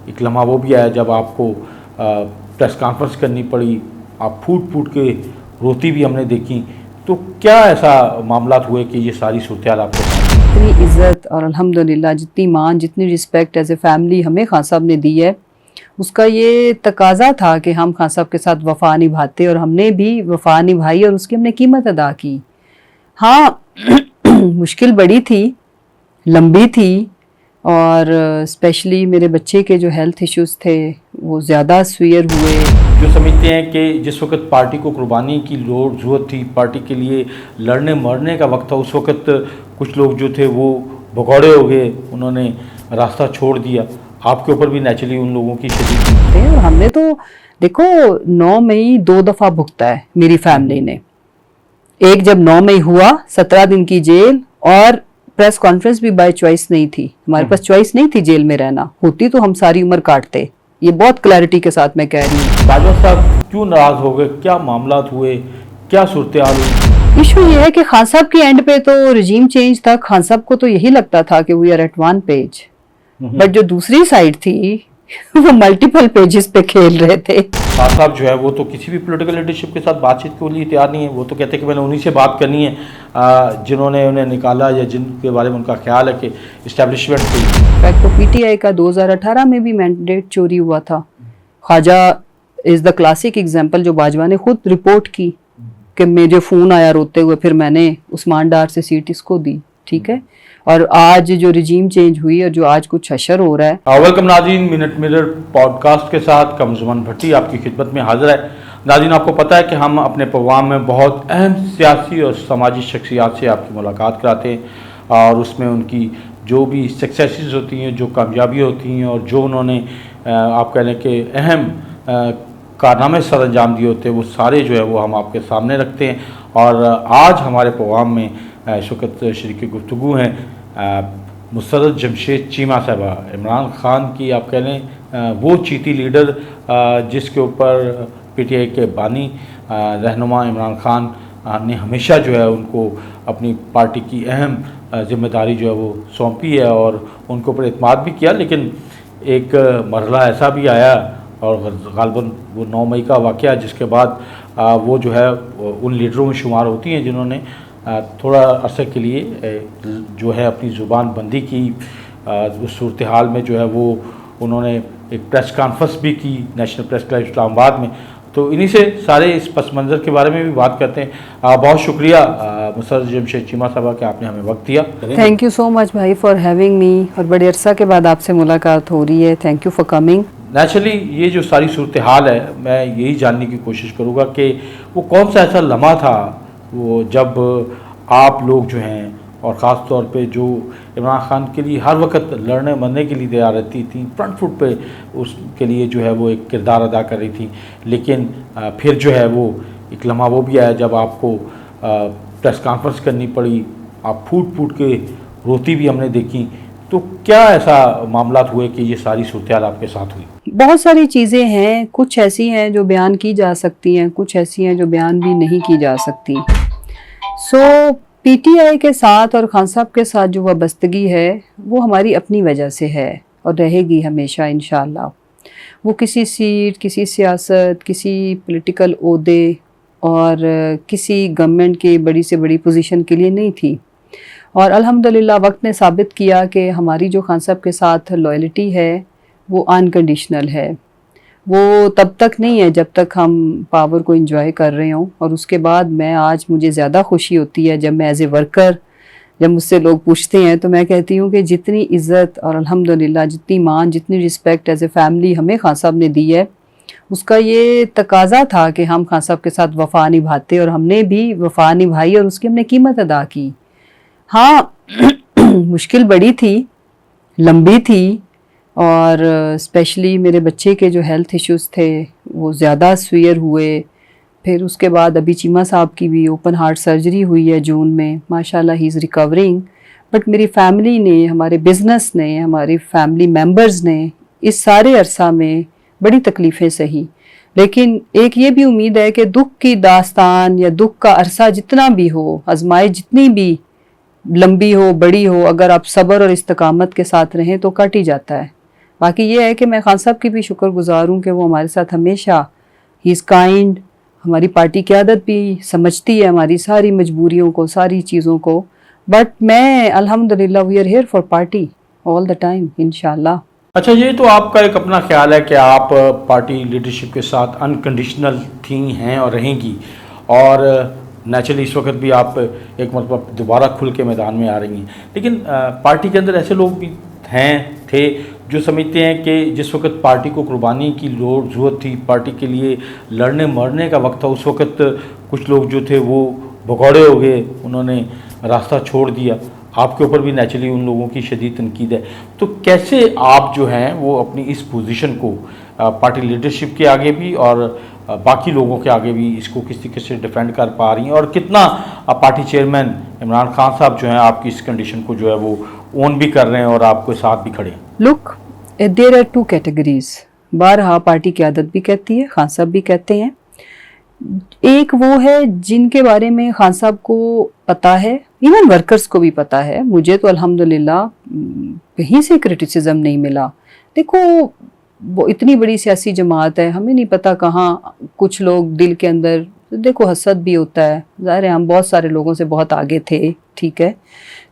ایک لمحہ وہ بھی آیا جب آپ کو پریس کانفرنس کرنی پڑی, آپ پھوٹ پھوٹ کے روتی بھی ہم نے دیکھی. تو کیا ایسا معاملات ہوئے کہ یہ ساری صورتحال آپ کو اتنی عزت اور الحمدللہ جتنی مان جتنی رسپیکٹ ایز اے فیملی ہمیں خان صاحب نے دی ہے, اس کا یہ تقاضا تھا کہ ہم خان صاحب کے ساتھ وفا نبھاتے, اور ہم نے بھی وفا نبھائی اور اس کی ہم نے قیمت ادا کی. ہاں مشکل بڑی تھی, لمبی تھی, اور اسپیشلی میرے بچے کے جو ہیلتھ ایشوز تھے وہ زیادہ سویئر ہوئے. جو سمجھتے ہیں کہ جس وقت پارٹی کو قربانی کی ضرورت تھی, پارٹی کے لیے لڑنے مرنے کا وقت تھا, اس وقت کچھ لوگ جو تھے وہ بھگوڑے ہو گئے, انہوں نے راستہ چھوڑ دیا. آپ کے اوپر بھی نیچرلی ان لوگوں کی شدید اور ہم نے تو دیکھو 9 مئی 2 دفعہ بھگتا ہے میری فیملی نے. ایک جب 9 مئی ہوا 17 دن کی جیل, اور پریس کانفرنس بھی بائی چوائس نہیں تھی, ہمارے پاس چوائس نہیں تھی جیل میں رہنا, ہوتی تو ہم ساری عمر کاٹتے. یہ بہت کلیئرٹی کے ساتھ میں کہہ رہی ہوں. باجوہ صاحب کیوں ناراض ہو گئے, کیا معاملات ہوئے, کیا صورتحال ہوئی؟ ایشو یہ ہے کہ خان صاحب کی اینڈ پہ تو رجیم چینج تھا, خان صاحب کو تو یہی لگتا تھا کہ we are at 1 page, but جو دوسری سائڈ تھی وہ ملٹیپل پیجز پہ کھیل رہے تھے. خان صاحب جو ہے وہ تو کسی بھی پولیٹیکل لیڈرشپ کے ساتھ بات چیت کے لیے تیار نہیں ہے. وہ تو کہتے ہیں کہ میں نے انہی سے بات کرنی ہے جنہوں نے انہیں نکالا, یا جن کے بارے میں ان کا خیال ہے کہ اسٹیبلشمنٹ تھی. تو پی ٹی آئی کا 2018 میں بھی مینڈیٹ چوری ہوا تھا. خواجہ از دا کلاسک ایگزامپل, جو باجوہ نے خود رپورٹ کی کہ مجھے فون آیا روتے ہوئے, پھر میں نے عثمان ڈار سے سیٹ اس کو دی. ٹھیک ہے, اور آج جو رجیم چینج ہوئی اور جو آج کچھ حشر ہو رہا ہے. ویلکم ناظرین, منٹ میرر پوڈ کاسٹ کے ساتھ کمرزمان بھٹی آپ کی خدمت میں حاضر ہے. ناظرین, آپ کو پتہ ہے کہ ہم اپنے پروگرام میں بہت اہم سیاسی اور سماجی شخصیات سے آپ کی ملاقات کراتے ہیں, اور اس میں ان کی جو بھی سکسیسز ہوتی ہیں, جو کامیابیاں ہوتی ہیں, اور جو انہوں نے آپ کہہ لیں کہ اہم کارنامے سر انجام دیے ہوتے ہیں, وہ سارے جو ہے وہ ہم آپ کے سامنے رکھتے ہیں. اور آج ہمارے پروگرام میں اس وقت شریک گفتگو ہیں مسرت جمشید چیمہ صاحبہ, عمران خان کی آپ کہہ لیں وہ چیتی لیڈر جس کے اوپر پی ٹی آئی کے بانی رہنما عمران خان نے ہمیشہ جو ہے ان کو اپنی پارٹی کی اہم ذمہ داری جو ہے وہ سونپی ہے, اور ان کے اوپر اعتماد بھی کیا. لیکن ایک مرحلہ ایسا بھی آیا, اور غالباً وہ 9 مئی کا واقعہ, جس کے بعد وہ جو ہے ان لیڈروں میں شمار ہوتی ہیں جنہوں نے تھوڑا عرصے کے لیے جو ہے اپنی زبان بندی کی. اس صورتحال میں جو ہے وہ انہوں نے ایک پریس کانفرنس بھی کی نیشنل پریس کلب اسلام آباد میں. تو انہی سے سارے اس پس منظر کے بارے میں بھی بات کرتے ہیں. بہت شکریہ مسرت جمشید چیمہ صاحبہ کہ آپ نے ہمیں وقت دیا. تھینک یو سو مچ بھائی فار ہیونگ می, اور بڑے عرصہ کے بعد آپ سے ملاقات ہو رہی ہے. Thank you for coming. Naturally یہ جو ساری صورتحال ہے, میں یہی جاننے کی کوشش کروں گا کہ وہ کون سا ایسا لمحہ تھا وہ جب آپ لوگ جو ہیں, اور خاص طور پہ جو عمران خان کے لیے ہر وقت لڑنے مرنے کے لیے تیار رہتی تھی, فرنٹ فٹ پہ اس کے لیے جو ہے وہ ایک کردار ادا کر رہی تھی, لیکن پھر جو ہے وہ ایک لمحہ وہ بھی آیا جب آپ کو پریس کانفرنس کرنی پڑی, آپ پھوٹ پھوٹ کے روتی بھی ہم نے دیکھی. تو کیا ایسا معاملات ہوئے کہ یہ ساری صورتحال آپ کے ساتھ ہوئی؟ بہت ساری چیزیں ہیں, کچھ ایسی ہیں جو بیان کی جا سکتی ہیں, کچھ ایسی ہیں جو بیان بھی نہیں کی جا سکتی. سو پی ٹی آئی کے ساتھ اور خان صاحب کے ساتھ جو وابستگی ہے وہ ہماری اپنی وجہ سے ہے, اور رہے گی ہمیشہ انشاءاللہ. وہ کسی سیٹ, کسی سیاست, کسی پولیٹیکل عہدے اور کسی گورنمنٹ کی بڑی سے بڑی پوزیشن کے لیے نہیں تھی. اور الحمدللہ وقت نے ثابت کیا کہ ہماری جو خان صاحب کے ساتھ لائلٹی ہے وہ انکنڈیشنل ہے. وہ تب تک نہیں ہے جب تک ہم پاور کو انجوائے کر رہے ہوں, اور اس کے بعد آج مجھے زیادہ خوشی ہوتی ہے جب میں ایز اے ورکر, جب مجھ سے لوگ پوچھتے ہیں تو میں کہتی ہوں کہ جتنی عزت اور الحمدللہ جتنی مان جتنی رسپیکٹ ایز اے فیملی ہمیں خان صاحب نے دی ہے, اس کا یہ تقاضا تھا کہ ہم خان صاحب کے ساتھ وفا نبھاتے, اور ہم نے بھی وفا نبھائی اور اس کی ہم نے قیمت ادا کی. ہاں مشکل بڑی تھی, لمبی تھی, اور اسپیشلی میرے بچے کے جو ہیلتھ ایشوز تھے وہ زیادہ سویئر ہوئے. پھر اس کے بعد ابھی چیمہ صاحب کی بھی اوپن ہارٹ سرجری ہوئی ہے جون میں, ماشاءاللہ ہی از ریکورنگ. بٹ میری فیملی نے, ہمارے بزنس نے, ہماری فیملی ممبرز نے اس سارے عرصہ میں بڑی تکلیفیں سہی. لیکن ایک یہ بھی امید ہے کہ دکھ کی داستان یا دکھ کا عرصہ جتنا بھی ہو, آزمائش جتنی بھی لمبی ہو بڑی ہو, اگر آپ صبر اور استقامت کے ساتھ رہیں تو کٹ ہی جاتا ہے. باقی یہ ہے کہ میں خان صاحب کی بھی شکر گزار ہوں کہ وہ ہمارے ساتھ ہمیشہ ہی از کائنڈ. ہماری پارٹی قیادت بھی سمجھتی ہے ہماری ساری مجبوریوں کو, ساری چیزوں کو, بٹ میں الحمدللہ we are here for party all the time انشاءاللہ. اچھا, یہ تو آپ کا ایک اپنا خیال ہے کہ آپ پارٹی لیڈرشپ کے ساتھ انکنڈیشنل تھی ہیں اور رہیں گی, اور نیچرلی اس وقت بھی آپ ایک مرتبہ دوبارہ کھل کے میدان میں آ رہی ہیں, لیکن پارٹی کے اندر ایسے لوگ بھی تھے جو سمجھتے ہیں کہ جس وقت پارٹی کو قربانی کی ضرورت تھی, پارٹی کے لیے لڑنے مرنے کا وقت تھا, اس وقت کچھ لوگ جو تھے وہ بھگوڑے ہو گئے, انہوں نے راستہ چھوڑ دیا. آپ کے اوپر بھی نیچرلی ان لوگوں کی شدید تنقید ہے. تو کیسے آپ جو ہیں وہ اپنی اس پوزیشن کو پارٹی لیڈرشپ کے آگے بھی اور باقی لوگوں کے آگے بھی اس کو کس طریقے سے ڈیفینڈ کر پا رہی ہیں, اور کتنا پارٹی چیئرمین عمران خان صاحب جو ہیں آپ کی اس کنڈیشن کو جو ہے وہ اون بھی کر رہے ہیں اور آپ کے ساتھ بھی کھڑے ہیں؟ لک, دیر آر ٹو کیٹیگریز. بارہا پارٹی قیادت بھی کہتی ہے, خان صاحب بھی کہتے ہیں. ایک وہ ہے جن کے بارے میں خان صاحب کو پتا ہے, ایون ورکرز کو بھی پتا ہے. مجھے تو الحمدللہ کہیں سے کرٹیسزم نہیں ملا. دیکھو وہ اتنی بڑی سیاسی جماعت ہے, ہمیں نہیں پتا کہاں کچھ لوگ دل کے اندر, دیکھو حسد بھی ہوتا ہے, ظاہر ہے ہم بہت سارے لوگوں سے بہت آگے تھے, ٹھیک ہے,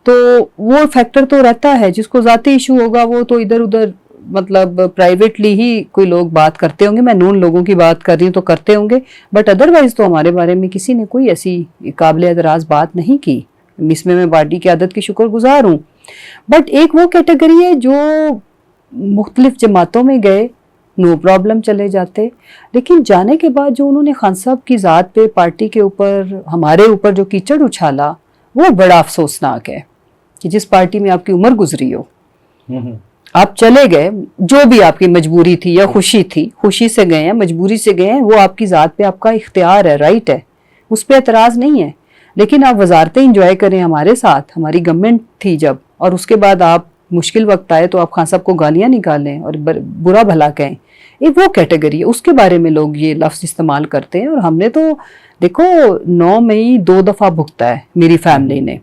تو وہ فیکٹر تو رہتا ہے. جس کو ذاتی ایشو ہوگا وہ تو ادھر ادھر مطلب پرائیویٹلی ہی کوئی لوگ بات کرتے ہوں گے. میں نون لوگوں کی بات کر رہی ہوں تو کرتے ہوں گے, بٹ ادروائز تو ہمارے بارے میں کسی نے کوئی ایسی قابل اعتراض بات نہیں کی. اس میں پارٹی کی عادت کی شکر گزار ہوں. بٹ ایک وہ کیٹیگری ہے جو مختلف جماعتوں میں گئے, نو پرابلم چلے جاتے, لیکن جانے کے بعد جو انہوں نے خان صاحب کی ذات پہ, پارٹی کے اوپر, ہمارے اوپر جو کیچڑ اچھالا, وہ بڑا افسوسناک ہے. کہ جس پارٹی میں آپ کی عمر گزری ہو, آپ چلے گئے, جو بھی آپ کی مجبوری تھی یا خوشی تھی, خوشی سے گئے ہیں, مجبوری سے گئے ہیں, وہ آپ کی ذات پہ آپ کا اختیار ہے, رائٹ ہے, اس پہ اعتراض نہیں ہے. لیکن آپ وزارتیں انجوائے کریں ہمارے ساتھ, ہماری گورنمنٹ تھی جب, اور اس کے بعد آپ مشکل وقت آئے تو آپ خان صاحب کو گالیاں نکالیں اور برا بھلا کہیں. ایک وہ کیٹیگری ہے, اس کے بارے میں لوگ یہ لفظ استعمال کرتے ہیں. اور ہم نے تو دیکھو 9 مئی 2 دفعہ بھگتا ہے میری فیملی نے.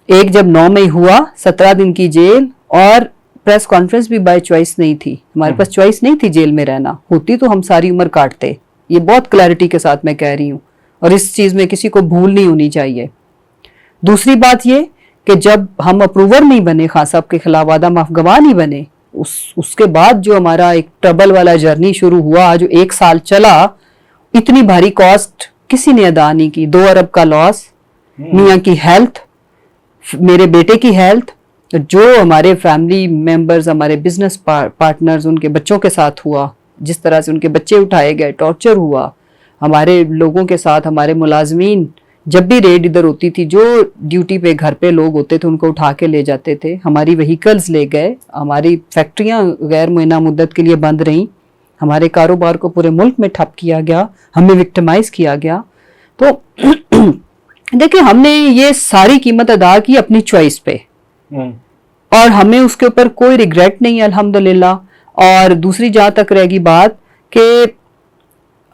ایک جب 9 مئی ہوا, 17 دن کی جیل, اور پریس کانفرنس بھی بائی چوائس نہیں تھی. ہمارے پاس چوائس نہیں تھی جیل میں رہنا, ہوتی تو ہم ساری عمر کاٹتے. یہ بہت کلیئرٹی کے ساتھ میں کہہ رہی ہوں, اور اس چیز میں کسی کو بھول نہیں ہونی چاہیے. دوسری بات یہ کہ جب ہم اپروور نہیں بنے, خان صاحب کے خلاف وعدہ معاف گواہ نہیں بنے, اس کے بعد جو ہمارا ایک ٹربل والا جرنی شروع ہوا, جو 1 سال چلا, اتنی بھاری کاسٹ کسی نے ادا نہیں کی. 2 ارب کا لاس, میاں کی ہیلتھ, میرے بیٹے کی ہیلتھ, جو ہمارے فیملی ممبرز, ہمارے بزنس پارٹنرز, ان کے بچوں کے ساتھ ہوا, جس طرح سے ان کے بچے اٹھائے گئے, ٹارچر ہوا ہمارے لوگوں کے ساتھ. ہمارے ملازمین, جب بھی ریڈ ادھر ہوتی تھی, جو ڈیوٹی پہ گھر پہ لوگ ہوتے تھے ان کو اٹھا کے لے جاتے تھے. ہماری وہیکلز لے گئے, ہماری فیکٹریاں غیر معینہ مدت کے لیے بند رہیں, ہمارے کاروبار کو پورے ملک میں ٹھپ کیا گیا, ہمیں وکٹمائز کیا گیا. تو دیکھیں ہم نے یہ ساری قیمت ادا کی اپنی چوائس پہ, اور ہمیں اس کے اوپر کوئی ریگریٹ نہیں الحمدللہ. اور دوسری جہاں تک رہ گی بات کہ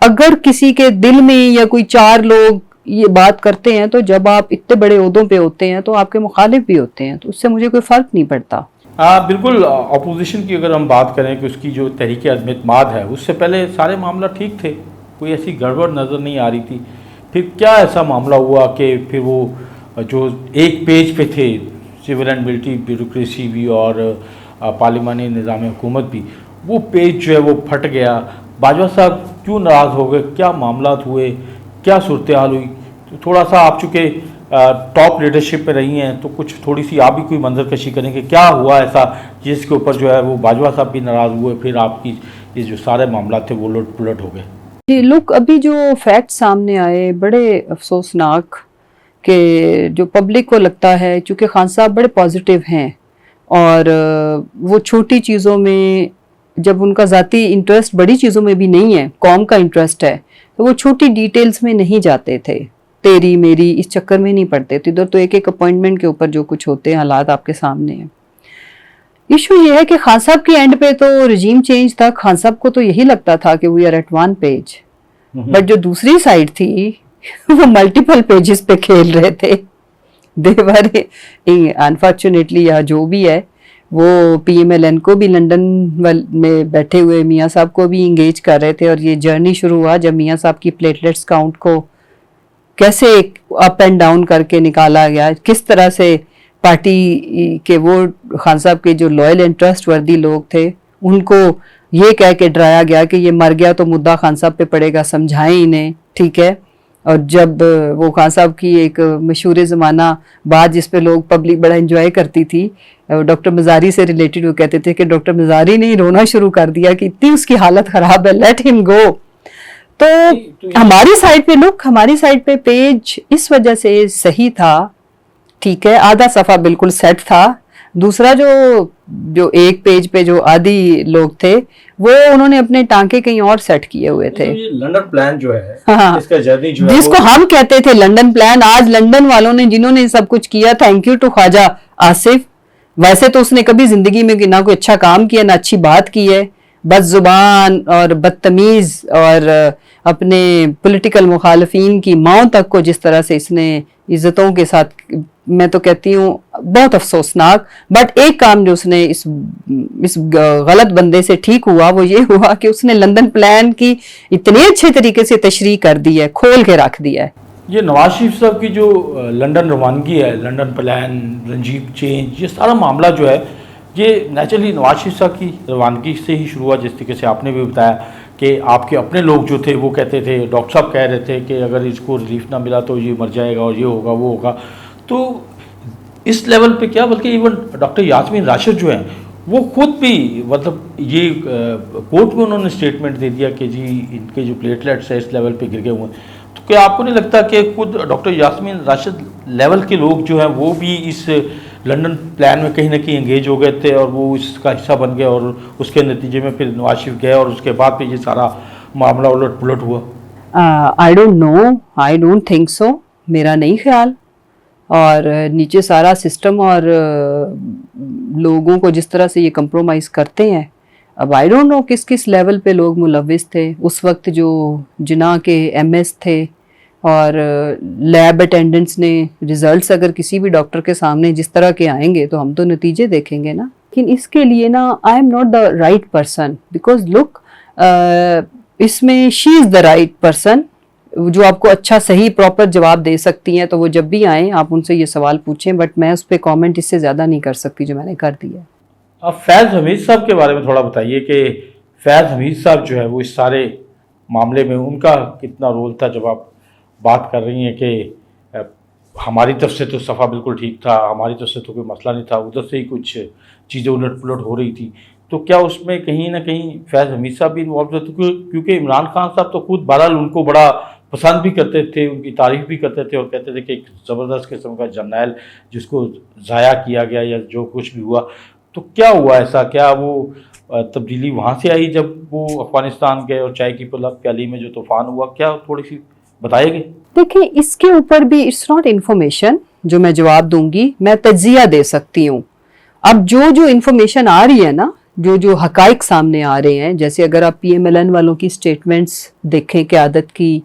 اگر کسی کے دل میں یا کوئی 4 لوگ یہ بات کرتے ہیں, تو جب آپ اتنے بڑے عہدوں پہ ہوتے ہیں تو آپ کے مخالف بھی ہوتے ہیں, تو اس سے مجھے کوئی فرق نہیں پڑتا. بالکل. اپوزیشن کی اگر ہم بات کریں کہ اس کی جو تحریک عدم اعتماد ہے, اس سے پہلے سارے معاملہ ٹھیک تھے, کوئی ایسی گڑبڑ نظر نہیں آ رہی تھی. پھر کیا ایسا معاملہ ہوا کہ پھر وہ جو ایک پیج پہ تھے, سول اینڈ ملٹری بیوروکریسی بھی اور پارلیمانی نظام حکومت بھی, وہ پیج جو ہے وہ پھٹ گیا. باجوہ صاحب کیوں ناراض ہو گئے, کیا معاملات ہوئے, کیا صورتحال ہوئی؟ تو تھوڑا سا آپ چونکہ ٹاپ لیڈرشپ میں رہی ہیں, تو کچھ تھوڑی سی آپ بھی کوئی منظر کشی کریں کہ کیا ہوا ایسا جس کے اوپر جو ہے وہ باجوہ صاحب بھی ناراض ہوئے, پھر آپ کی یہ جو سارے معاملات تھے وہ لٹ پلٹ ہو گئے. جی لک, ابھی جو فیکٹ سامنے آئے بڑے افسوسناک, کہ جو پبلک کو لگتا ہے چونکہ خان صاحب بڑے پازیٹیو ہیں, اور وہ چھوٹی چیزوں میں, جب ان کا ذاتی انٹرسٹ بڑی چیزوں میں بھی نہیں ہے, قوم کا انٹرسٹ ہے, تو وہ چھوٹی ڈیٹیلز میں نہیں جاتے تھے, تیری میری اس چکر میں نہیں پڑتے تھے. ادھر تو ایک اپوائنٹمنٹ کے اوپر جو کچھ ہوتے ہیں حالات آپ کے سامنے ہیں. ایشو یہ ہے کہ خان صاحب کے اینڈ پہ تو رجیم چینج تک خان صاحب کو تو یہی لگتا تھا کہ we are at 1 page, but جو دوسری سائڈ تھی وہ ملٹیپل پیجز پہ کھیل رہے تھے. دے ور انفارچونیٹلی یا جو بھی ہے, وہ PMLN کو بھی لنڈن میں بیٹھے ہوئے میاں صاحب کو بھی انگیج کر رہے تھے, اور یہ جرنی شروع ہوا جب میاں صاحب کی پلیٹلیٹس کاؤنٹ کو کیسے اپ اینڈ ڈاؤن کر کے نکالا گیا, کس طرح سے پارٹی کے وہ خان صاحب کے جو لوئل اینڈ ٹرسٹ وردی لوگ تھے ان کو یہ کہہ کے ڈرایا گیا کہ یہ مر گیا تو مدعا خان صاحب پہ پڑے گا, سمجھائیں انہیں, ٹھیک ہے. اور جب وہ خان صاحب کی ایک مشہور زمانہ بات جس پہ لوگ پبلک بڑا انجوائے کرتی تھی, ڈاکٹر مزاری سے ریلیٹڈ, وہ کہتے تھے کہ ڈاکٹر مزاری نے رونا شروع کر دیا کہ اتنی اس کی حالت خراب ہے, لیٹ ہم گو. تو ہماری سائڈ پہ ہماری سائڈ پہ پیج اس وجہ سے صحیح تھا, ٹھیک ہے, آدھا صفحہ بالکل سیٹ تھا. دوسرا جو ایک پیج پہ جو آدھی لوگ تھے وہ انہوں نے اپنے ٹانکے کہیں اور سیٹ کیے ہوئے تھے. لنڈن پلان جو ہے, اس کا جرنی جو ہے, جس کو ہم کہتے تھے لنڈن پلان, آج لنڈن والوں نے جنہوں نے سب کچھ کیا, تھینک یو ٹو خواجہ آصف. ویسے تو اس نے کبھی زندگی میں نہ کوئی اچھا کام کیا نہ اچھی بات کی ہے, بد زبان اور بدتمیز, اور اپنے پولیٹیکل مخالفین کی ماؤں تک کو جس طرح سے اس نے عزتوں کے ساتھ, میں تو کہتی ہوں بہت افسوسناک. بٹ ایک کام جو اس نے اس غلط بندے سے ٹھیک ہوا وہ یہ ہوا کہ اس نے لندن پلان کی اتنے اچھے طریقے سے تشریح کر دی ہے, کھول کے رکھ دیا ہے. یہ نواز شریف صاحب کی جو لنڈن روانگی ہے, لنڈن پلان, رنجیت چینج, یہ سارا معاملہ جو ہے یہ نیچرلی نواز شریف صاحب کی روانگی سے ہی شروع ہوا. جس طریقے سے آپ نے بھی بتایا کہ آپ کے اپنے لوگ جو تھے وہ کہتے تھے, ڈاکٹر صاحب کہہ رہے تھے کہ اگر اس کو ریلیف نہ ملا تو یہ مر جائے گا اور یہ ہوگا وہ ہوگا. تو اس لیول پہ کیا, بلکہ ایون ڈاکٹر یاسمین راشد جو ہیں وہ خود بھی مطلب یہ کورٹ میں انہوں نے اسٹیٹمنٹ دے دیا کہ جی ان کے جو پلیٹلیٹس ہیں اس لیول پہ گر گئے ہوئے ہیں. تو کیا آپ کو نہیں لگتا کہ خود ڈاکٹر یاسمین راشد لیول کے لوگ جو ہیں وہ بھی اس لنڈن پلان میں کہیں نہ کہیں انگیج ہو گئے تھے اور وہ اس کا حصہ بن گئے, اور اس کے نتیجے میں پھر نواز شریف گئے اور اس کے بعد پھر یہ سارا معاملہ الٹ پلٹ ہوا؟ I don't know, I don't think so, میرا نہیں خیال. اور نیچے سارا سسٹم اور لوگوں کو جس طرح سے یہ کمپرومائز کرتے ہیں, اب آئی ڈونٹ نو کس لیول پہ لوگ ملوث تھے اس وقت. جو جناح کے MS تھے اور لیب اٹینڈنٹس نے ریزلٹس اگر کسی بھی ڈاکٹر کے سامنے جس طرح کے آئیں گے تو ہم تو نتیجے دیکھیں گے نا. لیکن اس کے لیے نا I am not the right person, because look اس میں she is the right person جو آپ کو اچھا صحیح پراپر جواب دے سکتی ہیں. تو وہ جب بھی آئیں آپ ان سے یہ سوال پوچھیں, بٹ میں اس پہ کامنٹ اس سے زیادہ نہیں کر سکتی جو میں نے کر دیا. اب فیض حمید صاحب کے بارے میں تھوڑا بتائیے کہ فیض حمید صاحب جو ہے وہ اس سارے معاملے میں ان کا کتنا رول تھا. جب آپ بات کر رہی ہیں کہ ہماری طرف سے تو صفحہ بالکل ٹھیک تھا, ہماری طرف سے تو کوئی مسئلہ نہیں تھا, ادھر سے ہی کچھ چیزیں الٹ پلٹ ہو رہی تھی, تو کیا اس میں کہیں نہ کہیں فیض حمید صاحب بھی انوالو تھے؟ کیونکہ عمران خان صاحب تو خود بہرحال ان کو بڑا پسند بھی کرتے تھے, ان کی تعریف بھی کرتے تھے, اور کہتے تھے کہ ایک زبردست قسم کا جرنیل جس کو ضائع کیا گیا یا جو کچھ بھی ہوا. تو کیا ہوا ایسا, کیا وہ تبدیلی وہاں سے آئی جب وہ افغانستان گئے اور چائے کی پیالی میں جو طوفان ہوا, کیا تھوڑی سی بتائیے گے؟ دیکھیں اس کے اوپر بھی اٹس ناٹ انفارمیشن جو میں جواب دوں گی, میں تجزیہ دے سکتی ہوں. اب جو انفارمیشن آ رہی ہے نا, جو حقائق سامنے آ رہے ہیں, جیسے اگر آپ PMLN والوں کی اسٹیٹمنٹس دیکھیں قیادت کی,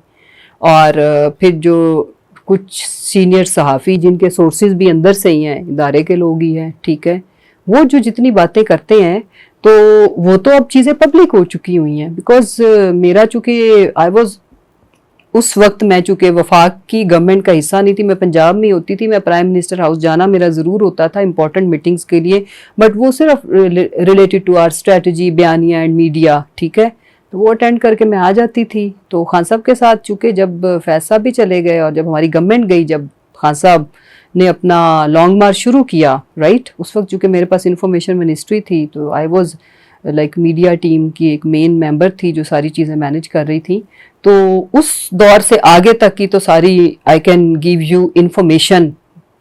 اور پھر جو کچھ سینئر صحافی جن کے سورسز بھی اندر سے ہی ہیں, ادارے کے لوگ ہی ہیں, ٹھیک ہے, وہ جو جتنی باتیں کرتے ہیں تو وہ تو اب چیزیں پبلک ہو چکی ہوئی ہیں. بیکاز میرا چونکہ اس وقت میں چونکہ وفاق کی گورنمنٹ کا حصہ نہیں تھی, میں پنجاب میں ہوتی تھی, میں پرائم منسٹر ہاؤس جانا میرا ضرور ہوتا تھا امپورٹنٹ میٹنگز کے لیے, بٹ وہ صرف ریلیٹڈ ٹو آر اسٹریٹجی, بیانیہ اینڈ میڈیا, ٹھیک ہے, تو وہ اٹینڈ کر کے میں آ جاتی تھی. تو خان صاحب کے ساتھ چونکہ جب فیض صاحب بھی چلے گئے اور جب ہماری گورنمنٹ گئی, جب خان صاحب نے اپنا لانگ مارچ شروع کیا, رائٹ, اس وقت چونکہ میرے پاس انفارمیشن منسٹری تھی تو I was like media team کی ایک مین ممبر تھی جو ساری چیزیں مینیج کر رہی تھی. تو اس دور سے آگے تک کی تو ساری I can give you information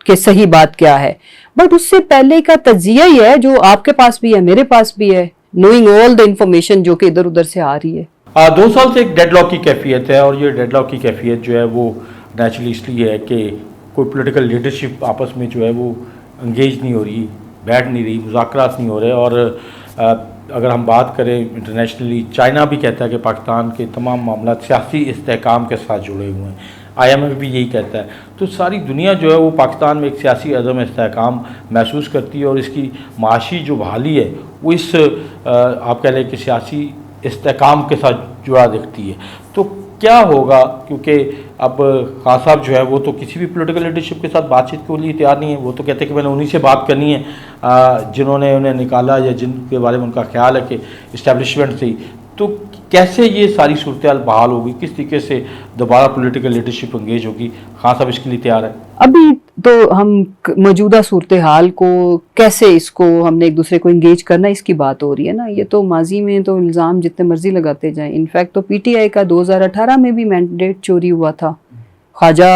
کہ صحیح بات کیا ہے, بٹ اس سے پہلے کا تجزیہ ہی ہے جو آپ کے پاس بھی ہے, میرے پاس بھی ہے, نوئنگ آل دا انفارمیشن جو کہ ادھر ادھر سے آ رہی ہے. 2 سال سے ایک ڈیڈ لاک کی کیفیت ہے, اور یہ ڈیڈ لاک کی کیفیت جو ہے وہ نیچرلی اس لیے ہے کہ کوئی پولیٹیکل لیڈرشپ آپس میں جو ہے وہ انگیج نہیں ہو رہی, بیٹھ نہیں رہی, مذاکرات نہیں ہو رہے. اور اگر ہم بات کریں انٹرنیشنلی, چائنا بھی کہتا ہے کہ پاکستان کے تمام معاملات سیاسی استحکام کے ساتھ جڑے ہوئے ہیں. IMF بھی یہی کہتا ہے. تو ساری دنیا جو ہے وہ پاکستان میں ایک سیاسی عدم استحکام محسوس کرتی ہے اور اس کی معاشی جو بحالی ہے وہ اس آپ کہہ لیں کہ سیاسی استحکام کے ساتھ جڑا دیکھتی ہے. تو کیا ہوگا، کیونکہ اب خان صاحب جو ہے وہ تو کسی بھی پولیٹیکل لیڈرشپ کے ساتھ بات چیت کے لیے تیار نہیں ہے. وہ تو کہتے ہیں کہ میں نے انہی سے بات کرنی ہے جنہوں نے انہیں نکالا یا جن کے بارے میں ان کا خیال ہے کہ اسٹیبلشمنٹ سے ہی. تو کیسے یہ ساری صورتحال بحال ہوگی، کس طریقے سے دوبارہ پولیٹیکل لیڈرشپ انگیج ہوگی؟ خان صاحب اس کے لیے تیار ہے؟ ابھی تو ہم موجودہ صورتحال کو کیسے اس کو ہم نے ایک دوسرے کو انگیج کرنا اس کی بات ہو رہی ہے نا. یہ تو ماضی میں تو الزام جتنے مرضی لگاتے جائیں. انفیکٹ تو PTI کا 2018 میں بھی مینڈیٹ چوری ہوا تھا. خواجہ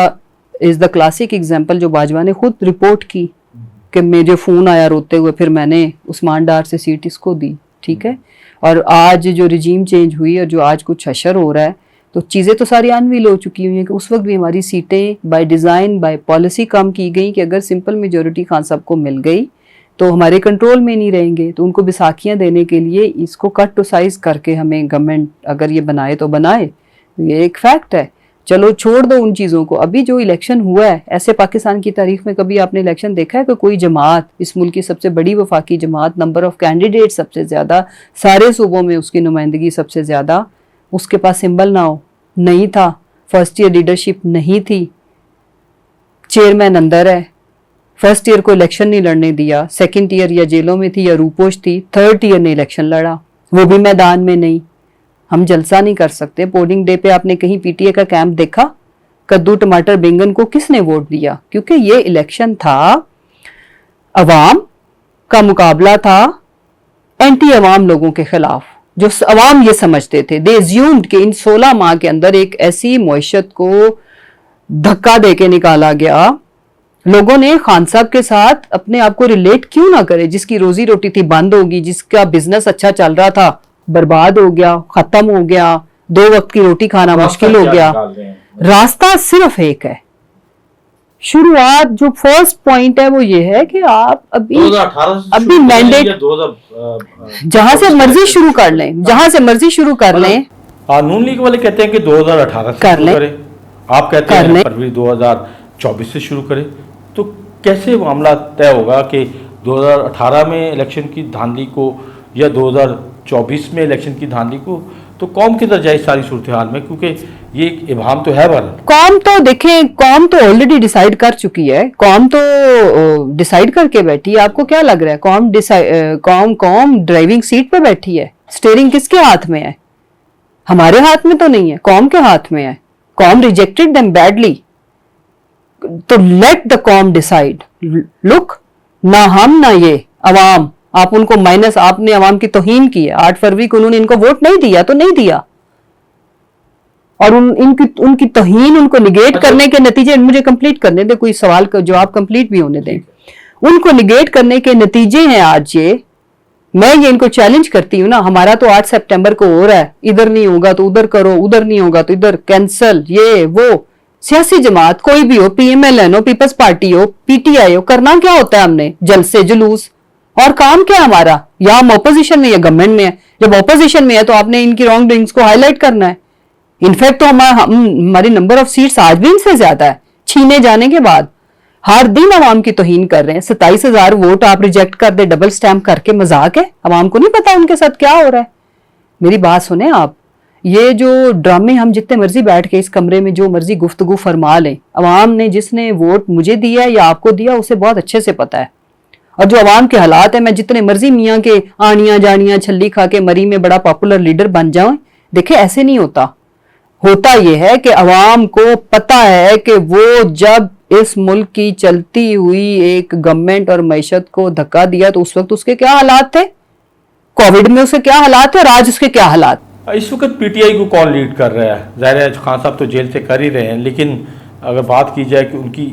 از دا کلاسک ایگزامپل جو باجوہ نے خود رپورٹ کی کہ مجھے فون آیا روتے ہوئے، پھر میں نے عثمان ڈار سے سیٹ اس کو دی. ٹھیک ہے. اور آج جو رجیم چینج ہوئی اور جو آج کچھ حشر ہو رہا ہے تو چیزیں تو ساری انویل ہو چکی ہوئی ہیں کہ اس وقت بھی ہماری سیٹیں بائی ڈیزائن بائی پالیسی کم کی گئی کہ اگر سمپل میجورٹی خان صاحب کو مل گئی تو ہمارے کنٹرول میں نہیں رہیں گے. تو ان کو بیساکھیاں دینے کے لیے اس کو کٹ ٹو سائز کر کے ہمیں گورنمنٹ اگر یہ بنائے تو بنائے. یہ ایک فیکٹ ہے. چلو چھوڑ دو ان چیزوں کو. ابھی جو الیکشن ہوا ہے، ایسے پاکستان کی تاریخ میں کبھی آپ نے الیکشن دیکھا ہے کہ کوئی جماعت، اس ملک کی سب سے بڑی وفاقی جماعت، نمبر آف کینڈیڈیٹ سب سے زیادہ، سارے صوبوں میں اس کی نمائندگی سب سے زیادہ، اس کے پاس سمبل نہ ہو؟ نہیں تھا. فرسٹ ایئر لیڈرشپ نہیں تھی. چیئرمین اندر ہے. فرسٹ ایئر کو الیکشن نہیں لڑنے دیا. سیکنڈ ایئر یا جیلوں میں تھی یا روپوش تھی. تھرڈ ایئر نے الیکشن لڑا، وہ بھی میدان میں نہیں. ہم جلسہ نہیں کر سکتے. پولنگ ڈے پہ آپ نے کہیں PTI کا کیمپ دیکھا؟ کدو ٹماٹر بینگن کو کس نے ووٹ دیا؟ کیونکہ یہ الیکشن تھا، عوام کا مقابلہ تھا اینٹی عوام لوگوں کے خلاف، جو عوام یہ سمجھتے تھے. دے ایزیومڈ کہ ان 16 ماہ کے اندر ایک ایسی معیشت کو دھکا دے کے نکالا گیا. لوگوں نے خان صاحب کے ساتھ اپنے آپ کو ریلیٹ کیوں نہ کرے؟ جس کی روزی روٹی تھی بند ہوگی، جس کا بزنس اچھا چل رہا تھا برباد ہو گیا، ختم ہو گیا، 2 وقت کی روٹی کھانا مشکل ہو گیا. راستہ صرف ایک ہے. شروعات جو فرسٹ پوائنٹ ہے وہ یہ ہے کہ آپ ابھی مینڈیٹ جہاں سے مرضی شروع کر لیں، جہاں سے مرضی شروع کر لیں. نون لیگ والے کہتے ہیں کہ 2018 سے شروع کریں، آپ کہتے ہیں فروری 2024 سے شروع کریں. تو کیسے معاملہ طے ہوگا کہ 2018 میں الیکشن کی دھاندلی کو یا 2024 میں الیکشن کی دھاندلی کو؟ تو قوم کدھر جائے ساری صورتحال میں؟ کیونکہ یہ ایک ابہام تو ہے. قوم تو دیکھیں، قوم تو آلریڈی ڈیسائیڈ کر چکی ہے. قوم تو ڈیسائیڈ کر کے بیٹھی ہے. آپ کو کیا لگ رہا ہے قوم ڈرائیونگ سیٹ پہ بیٹھی ہے؟ اسٹیئرنگ کس کے ہاتھ میں ہے؟ ہمارے ہاتھ میں تو نہیں ہے، قوم کے ہاتھ میں ہے. قوم ریجیکٹڈ دیم بیڈلی. تو لیٹ دا قوم ڈیسائیڈ. لک، نہ ہم نہ یہ عوام، آپ ان کو مائنس، آپ نے عوام کی توہین کی ہے. 8 فروری کو انہوں نے ان کو ووٹ نہیں دیا تو نہیں دیا، اور ان کی توہین، ان کو نگیٹ کرنے کے نتیجے، مجھے کمپلیٹ کرنے دیں، کوئی سوال کا جواب کمپلیٹ بھی ہونے دیں. ان کو نگیٹ کرنے کے نتیجے ہیں آج یہ. میں یہ ان کو چیلنج کرتی ہوں نا. ہمارا تو 8 سپٹمبر کو ہو رہا ہے، ادھر نہیں ہوگا تو ادھر کرو، ادھر نہیں ہوگا تو ادھر کینسل، یہ وہ. سیاسی جماعت کوئی بھی ہو، PMLN ہو، پیپلز پارٹی ہو، PTI ہو، کرنا کیا ہوتا ہے ہم نے؟ جلسے جلوس. اور کام کیا ہمارا؟ یا ہم اپوزیشن میں یا گورنمنٹ میں ہے. جب اپوزیشن میں ہے تو آپ نے ان کی رانگ ڈوئنگز کو ہائی لائٹ کرنا ہے. انفیکٹ تو ہماری نمبر آف سیٹس آج بھی ان سے زیادہ ہے چھینے جانے کے بعد. ہر دن عوام کی توہین کر رہے ہیں. 27,000 ووٹ آپ ریجیکٹ کر دے ڈبل سٹیمپ کر کے، مذاق ہے؟ عوام کو نہیں پتا ان کے ساتھ کیا ہو رہا ہے. میری بات سنیں آپ. یہ جو ڈرامے ہم جتنے مرضی بیٹھ کے اس کمرے میں جو مرضی گفتگو فرما لیں، عوام نے جس نے ووٹ مجھے دیا یا آپ کو دیا اسے بہت اچھے سے پتا ہے. اور جو عوام کے حالات ہیں، میں جتنے مرضی میاں کے آنیاں جانیاں چھلی کھا کے مری میں بڑا پاپولر لیڈر بن جاؤں، دیکھیں ایسے نہیں ہوتا. ہوتا یہ ہے کہ عوام کو پتا ہے کہ وہ جب اس ملک کی چلتی ہوئی ایک گورنمنٹ اور معیشت کو دھکا دیا تو اس وقت اس کے کیا حالات تھے، کووڈ میں اس کے کیا حالات تھے، اور آج اس کے کیا حالات. اس وقت PTI کو کون لیڈ کر رہا ہے؟ ظاہر ہے خان صاحب تو جیل سے کر ہی رہے ہیں، لیکن اگر بات کی جائے کہ ان کی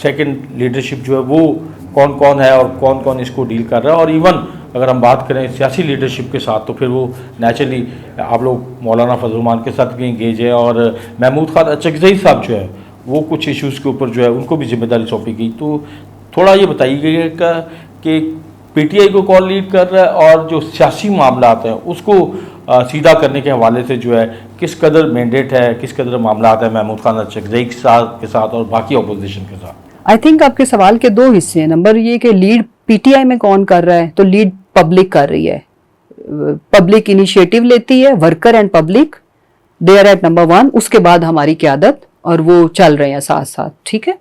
سیکنڈ لیڈرشپ جو ہے وہ کون کون ہے اور کون کون اس کو ڈیل کر رہا ہے. اور ایون اگر ہم بات کریں سیاسی لیڈرشپ کے ساتھ تو پھر وہ نیچرلی آپ لوگ مولانا فضل الرحمان کے ساتھ بھی انگیج ہے، اور محمود خان اچکزئی صاحب جو ہے وہ کچھ ایشوز کے اوپر جو ہے ان کو بھی ذمہ داری سونپی گئی. تو تھوڑا یہ بتائیے گا کہ PTI کو کون لیڈ کر رہا ہے، اور جو سیاسی معاملات ہیں اس کو سیدھا کرنے کے حوالے سے جو ہے کس قدر مینڈیٹ ہے, کس قدر معاملات ہیں محمود خان اچکزئی کے ساتھ اور باقی اپوزیشن کے ساتھ؟ آئی تھنک آپ کے سوال کے دو حصے ہیں. نمبر یہ کہ لیڈ پی ٹی آئی میں کون کر رہا ہے, تو لیڈ پبلک کر رہی ہے, پبلک انیشیٹو لیتی ہے, worker and public they are at number 1. اس کے بعد ہماری قیادت, اور وہ چل رہے ہیں ساتھ ساتھ, ٹھیک ہے.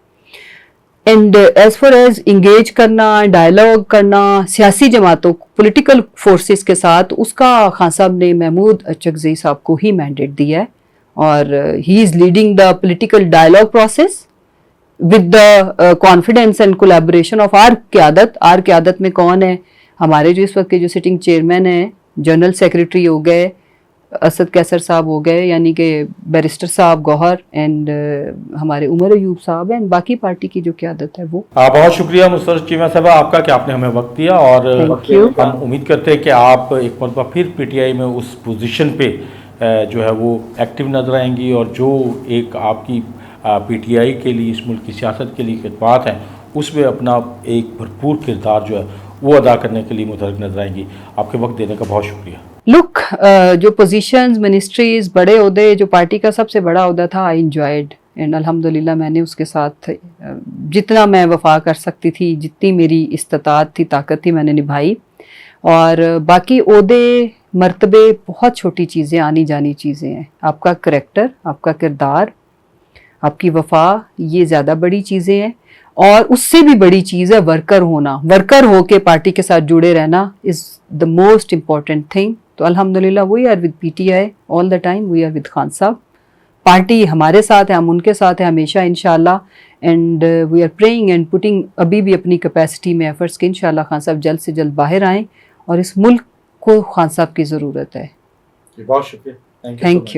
And as far as engage کرنا, ڈائلاگ کرنا سیاسی جماعتوں پولیٹیکل فورسز کے ساتھ, اس کا خان صاحب نے محمود اچکزئی صاحب کو ہی مینڈیٹ دیا ہے, اور he is leading the political dialogue process with the confidence and collaboration of our قیادت. آر قیادت میں کون ہے؟ ہمارے جو اس وقت کے جو سٹنگ چیئرمین ہیں, جنرل سیکریٹری ہو گئے اسد کیسر صاحب ہو گئے, یعنی کہ بیرسٹر صاحب گوہر, اینڈ ہمارے عمر ایوب صاحب ہیں, باقی پارٹی کی جو قیادت ہے وہ. بہت شکریہ مسرت چیمہ صاحبہ آپ کا کہ آپ نے ہمیں وقت دیا, اور ہم امید کرتے ہیں کہ آپ ایک مرتبہ پھر پی ٹی آئی میں اس پوزیشن پہ جو ہے وہ ایکٹیو نظر آئیں گی, اور جو ایک آپ کی پی ٹی آئی کے لیے, اس ملک کی سیاست کے لیے خدمات ہیں, اس میں اپنا ایک بھرپور کردار جو ہے وہ ادا کرنے کے لیے متحرک نظر آئیں گی. آپ کے وقت دینے کا بہت شکریہ. لک, جو پوزیشنز, منسٹریز, بڑے عہدے, جو پارٹی کا سب سے بڑا عہدہ تھا, آئی انجوائڈ, اینڈ الحمدللہ میں نے اس کے ساتھ جتنا میں وفا کر سکتی تھی, جتنی میری استطاعت تھی, طاقت تھی, میں نے نبھائی. اور باقی عہدے, مرتبے بہت چھوٹی چیزیں, آنی جانی چیزیں ہیں. آپ کا کریکٹر, آپ کا کردار, آپ کی وفا, یہ زیادہ بڑی چیزیں ہیں. اور اس سے بھی بڑی چیز ہے ورکر ہونا, ورکر ہو کے پارٹی کے ساتھ جڑے رہنا is the most important thing. تو الحمدللہ we are with P T I all the time, we are with Khan صاحب. پارٹی ہمارے ساتھ ہے, ہم ان کے ساتھ ہیں ہمیشہ انشاءاللہ, and we are praying and putting ابھی بھی اپنی کیپیسٹی میں ایفرٹس کہ انشاءاللہ خان صاحب جلد سے جلد باہر آئیں, اور اس ملک کو خان صاحب کی ضرورت ہے. بہت شکریہ. Thank you.